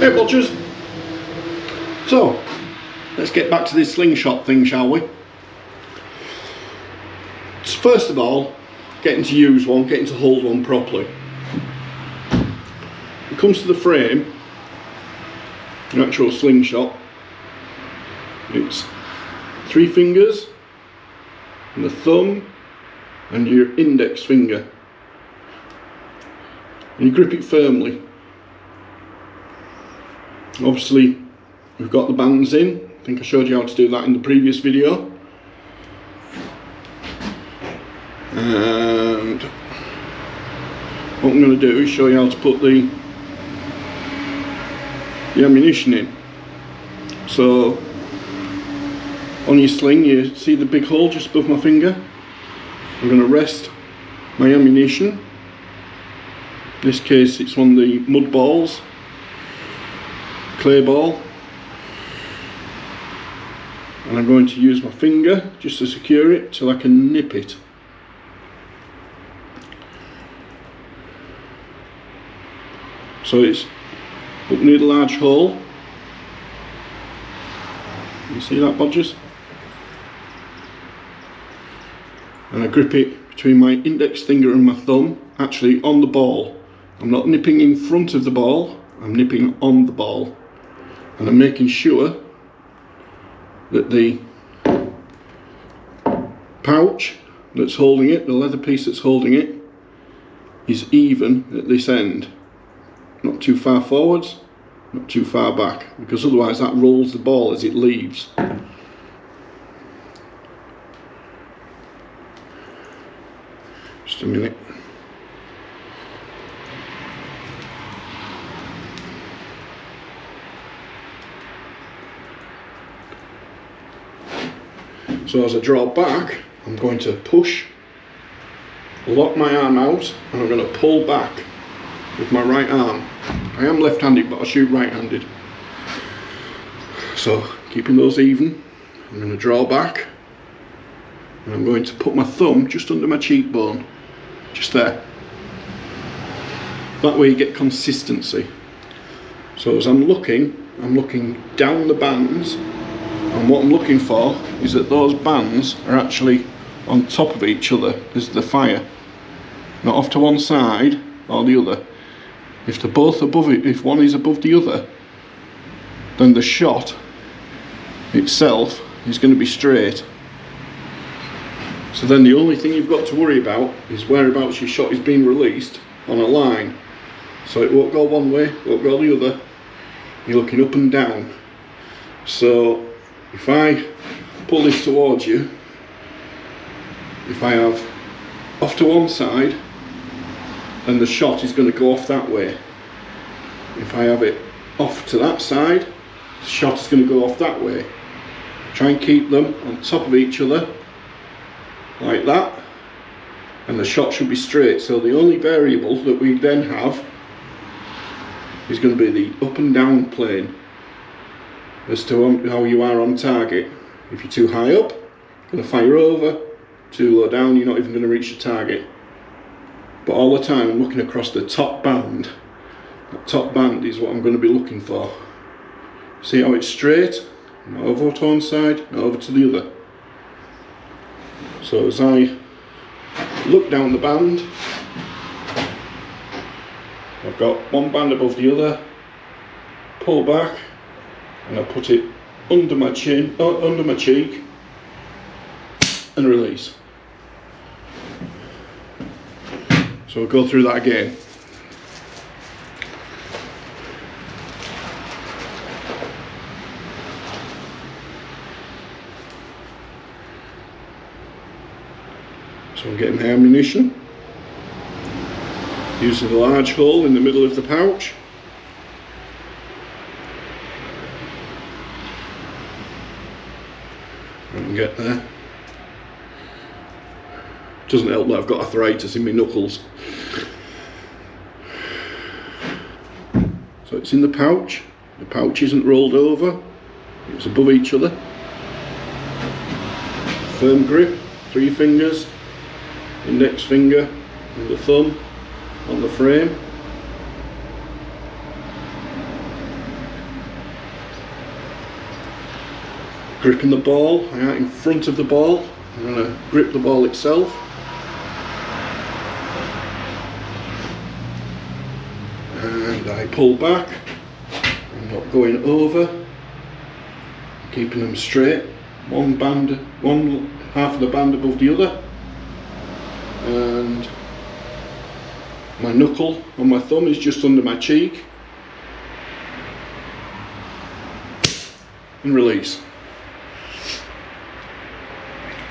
Okay, watchers. So, let's get back to this slingshot thing, shall we? So first of all, getting to use one, getting to hold one properly. When it comes to the frame, an actual slingshot, it's 3 fingers and the thumb and your index finger, and you grip it firmly. Obviously we've got the bands in. I think I showed you how to do that in the previous video. And what I'm going to do is show you how to put the ammunition in. So on your sling, you see the big hole just above my finger? I'm going to rest my ammunition. In this case it's one of the mud balls, clay ball, and I'm going to use my finger just to secure it till I can nip it. So it's up near the large hole. You see that, bodgers? And I grip it between my index finger and my thumb, actually on the ball. I'm not nipping in front of the ball, I'm nipping on the ball. And I'm making sure that the pouch that's holding it, the leather piece that's holding it, is even at this end. Not too far forwards, not too far back, because otherwise that rolls the ball as it leaves. Just a minute. So as I draw back, I'm going to push, lock my arm out, and I'm going to pull back with my right arm. I am left-handed, but I shoot right-handed. So keeping those even, I'm going to draw back, and I'm going to put my thumb just under my cheekbone, just there. That way you get consistency. So as I'm looking down the bands, and what I'm looking for is that those bands are actually on top of each other as the fire, not off to one side or the other. If they're both above it, if one is above the other, then the shot itself is going to be straight. So then the only thing you've got to worry about is whereabouts your shot is being released on a line. So it won't go one way, it won't go the other. You're looking up and down. So if I pull this towards you, if I have off to one side, then the shot is going to go off that way. If I have it off to that side, the shot is going to go off that way. Try and keep them on top of each other, like that, and the shot should be straight. So the only variable that we then have is going to be the up and down plane as to how you are on target. If you're too high up, you're going to fire over. Too low down, you're not even going to reach your target. But all the time I'm looking across the top band. That top band is what I'm going to be looking for. See how it's straight, not over to one side, not over to the other. So as I look down the band, I've got one band above the other, pull back, and I put it under my chin, under my cheek, and release. So we'll go through that again. So I'm getting the ammunition, using the large hole in the middle of the pouch. I can get there. Doesn't help that I've got arthritis in my knuckles. So it's in the pouch isn't rolled over, it's above each other. Firm grip, 3 fingers, index finger and the thumb on the frame. gripping the ball. I am in front of the ball. I'm going to grip the ball itself. And I pull back. I'm not going over. Keeping them straight. One half of the band above the other. And my knuckle on my thumb is just under my cheek. And release.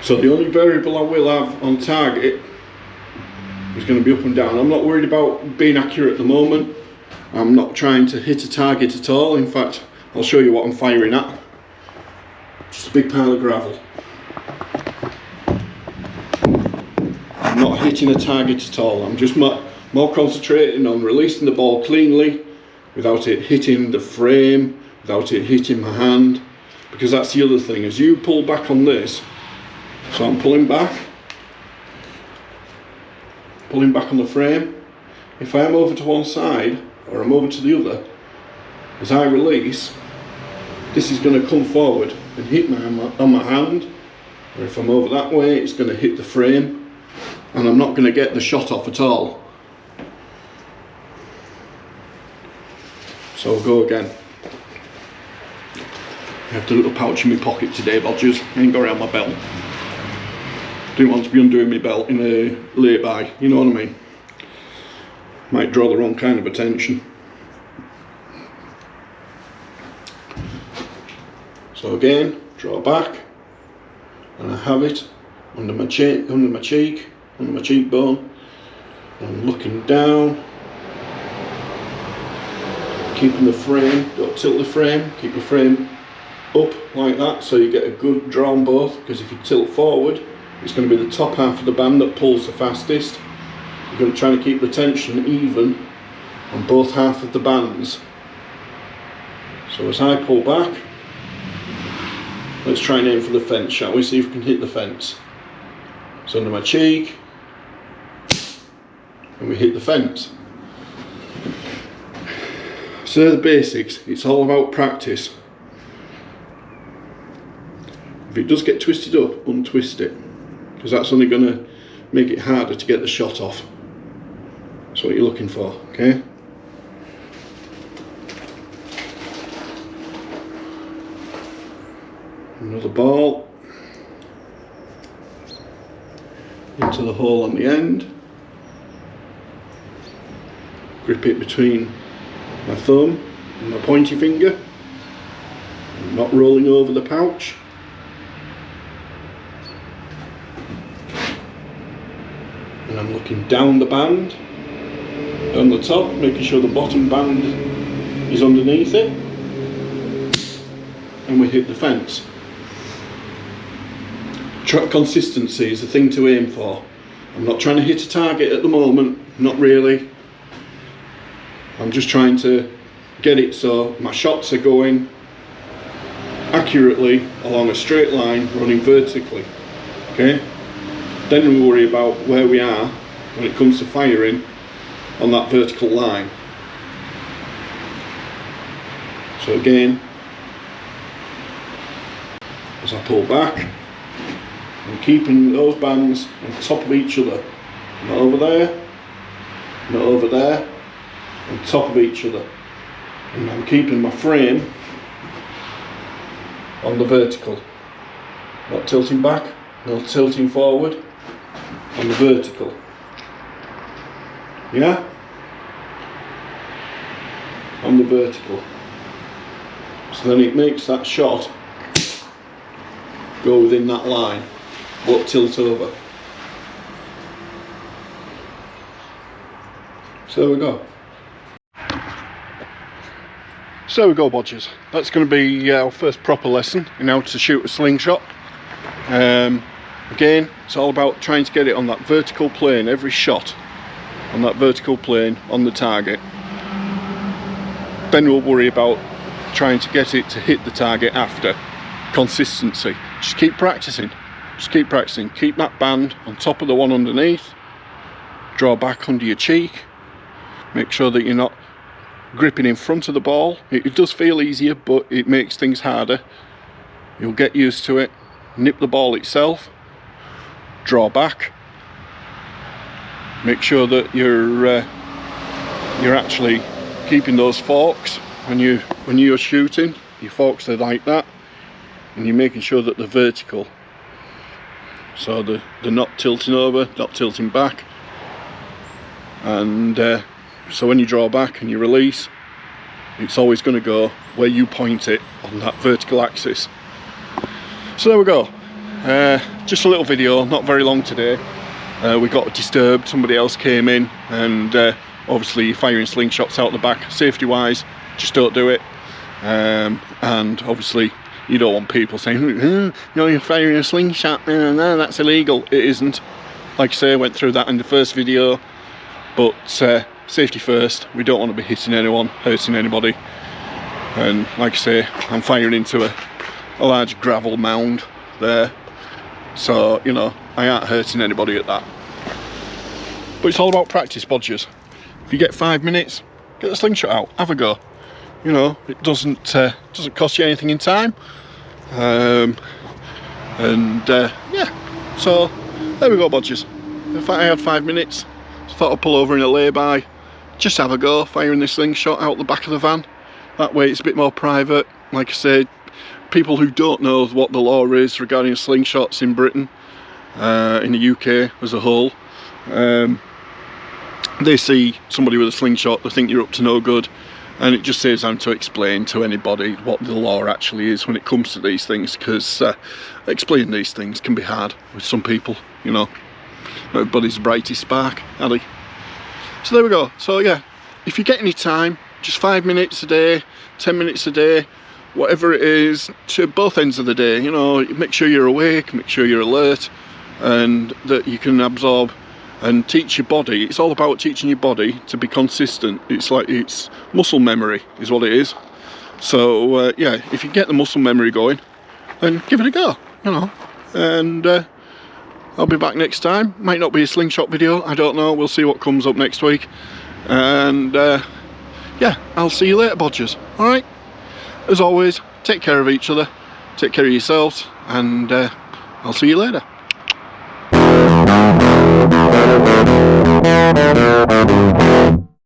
So the only variable I will have on target is going to be up and down. I'm not worried about being accurate at the moment. I'm not trying to hit a target at all. In fact, I'll show you what I'm firing at. Just a big pile of gravel. I'm not hitting a target at all. I'm just more concentrating on releasing the ball cleanly without it hitting the frame, without it hitting my hand, because that's the other thing. As you pull back on this, so I'm pulling back on the frame. If I am over to one side or I'm over to the other, as I release, this is going to come forward and hit on my hand, or if I'm over that way, it's going to hit the frame, and I'm not going to get the shot off at all. So I'll go again. I have the little pouch in my pocket today, Bodgers. I ain't got it on my belt. Didn't want to be undoing my belt in a lay-by, you know what I mean? Might draw the wrong kind of attention. So again, draw back, and I have it under my cheek, under my cheekbone. I'm looking down, keeping the frame, don't tilt the frame, keep the frame up like that so you get a good draw on both, because if you tilt forward, it's going to be the top half of the band that pulls the fastest. You're going to try to keep the tension even on both half of the bands. So as I pull back, let's try and aim for the fence, shall we? See if we can hit the fence. It's under my cheek, and we hit the fence. So they're the basics. It's all about practice. If it does get twisted up, untwist it, because that's only going to make it harder to get the shot off. That's what you're looking for, okay? Another ball into the hole on the end. Grip it between my thumb and my pointy finger. I'm not rolling over the pouch. And I'm looking down the band, down the top, making sure the bottom band is underneath it. And we hit the fence. Consistency is the thing to aim for. I'm not trying to hit a target at the moment, not really. I'm just trying to get it so my shots are going accurately along a straight line, running vertically, okay? Then we worry about where we are when it comes to firing on that vertical line. So again, as I pull back, I'm keeping those bands on top of each other. Not over there, not over there, on top of each other. And I'm keeping my frame on the vertical. Not tilting back, not tilting forward, on the vertical. Yeah? On the vertical. So then it makes that shot go within that line, but tilt over. So there we go. So there we go, Bodgers. That's going to be our first proper lesson in how to shoot a slingshot. Again, it's all about trying to get it on that vertical plane, every shot on that vertical plane on the target. Then we'll worry about trying to get it to hit the target after. Consistency. Just keep practicing. Just keep practicing. Keep that band on top of the one underneath. Draw back under your cheek. Make sure that you're not gripping in front of the ball. It does feel easier, but it makes things harder. you'll get used to it. Nip the ball itself, draw back, make sure that you're actually keeping those forks when you're shooting. Your forks are like that, and you're making sure that they're vertical, so they're not tilting over, not tilting back. And so when you draw back and you release, it's always going to go where you point it on that vertical axis. So there we go. Just a little video, not very long today. We got disturbed, somebody else came in, and obviously firing slingshots out the back, safety wise, just don't do it. And obviously you don't want people saying, you're firing a slingshot, no, that's illegal. It isn't. Like I say, I went through that in the first video, but safety first. We don't want to be hitting anyone, hurting anybody. And like I say, I'm firing into a large gravel mound there, so you know, I aren't hurting anybody at that. But it's all about practice, bodgers. If you get 5 minutes, get the slingshot out, have a go. You know, it doesn't cost you anything in time. Yeah, so there we go, bodgers. If I had 5 minutes, I thought I'd pull over in a lay-by, just have a go firing this slingshot out the back of the van. That way it's a bit more private. Like I said, people who don't know what the law is regarding slingshots in Britain, in the UK as a whole, they see somebody with a slingshot, they think you're up to no good, and it just saves time to explain to anybody what the law actually is when it comes to these things, because explaining these things can be hard with some people, you know. Not everybody's the brightest spark, are they? So there we go. So yeah, if you get any time, just 5 minutes a day, 10 minutes a day, whatever it is, to both ends of the day, you know, make sure you're awake, make sure you're alert, and that you can absorb and teach your body. It's all about teaching your body to be consistent. It's like, it's muscle memory is what it is. So yeah, if you get the muscle memory going, then give it a go, you know. And I'll be back next time. Might not be a slingshot video, I don't know, we'll see what comes up next week. And yeah, I'll see you later, bodgers. Alright, as always, take care of each other, take care of yourselves, and I'll see you later.